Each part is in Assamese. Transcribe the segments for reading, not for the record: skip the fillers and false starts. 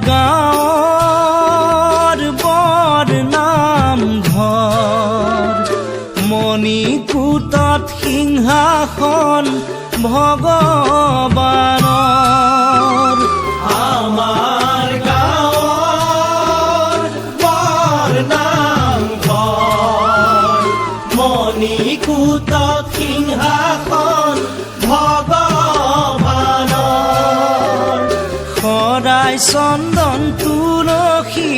গাঁৱৰ বৰ নামঘৰ মণিকূটত সিংহাসন ভগৱানৰ আমাৰ গাঁৱৰ বৰ নামঘৰ মণিকূটত সিংহাসন ভগৱানৰ সদায় চন্দন তুলসী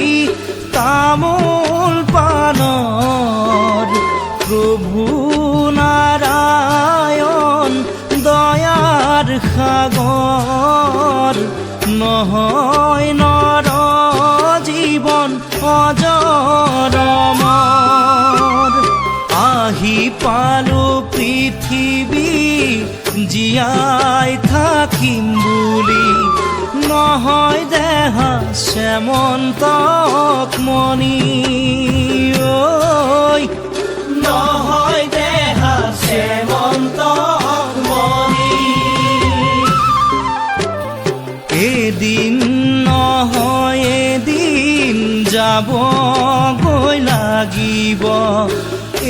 তামোল পানৰ প্ৰভু নাৰায়ণ দয়াৰ সাগৰ নহয় নৰ জীৱন অজৰমৰ আহি পালো পৃথিৱী জীয়াই থাকিম বুলি নহয় দেহা শ্যামন্তক মণি ঐ নহয় দেহা শ্যামন্তক মণি এদিন নহয় এদিন যাবগৈ লাগিব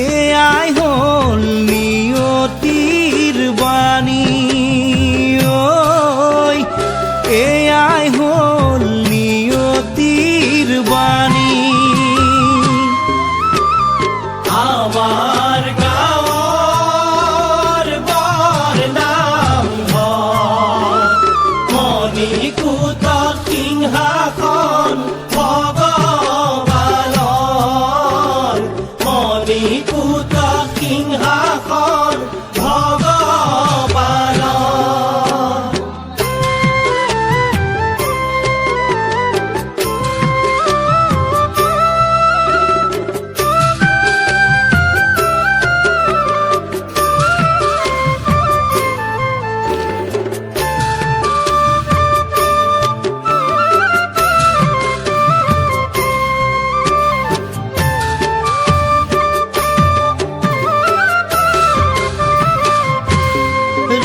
এয়াই হ'ল নিয়তিৰ বাণী ঐ এয়াই হ'ল নিয়তিৰ বাণী আমাৰ গাঁৱৰ বৰ নামঘৰ মণিকূটত সিংহাসন ভগৱানৰ মণিকূটত সিংহাসন ভগৱানৰ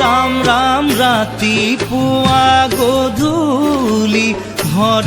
ৰাম ৰাম ৰাতিপুৱা গধূলি হৰি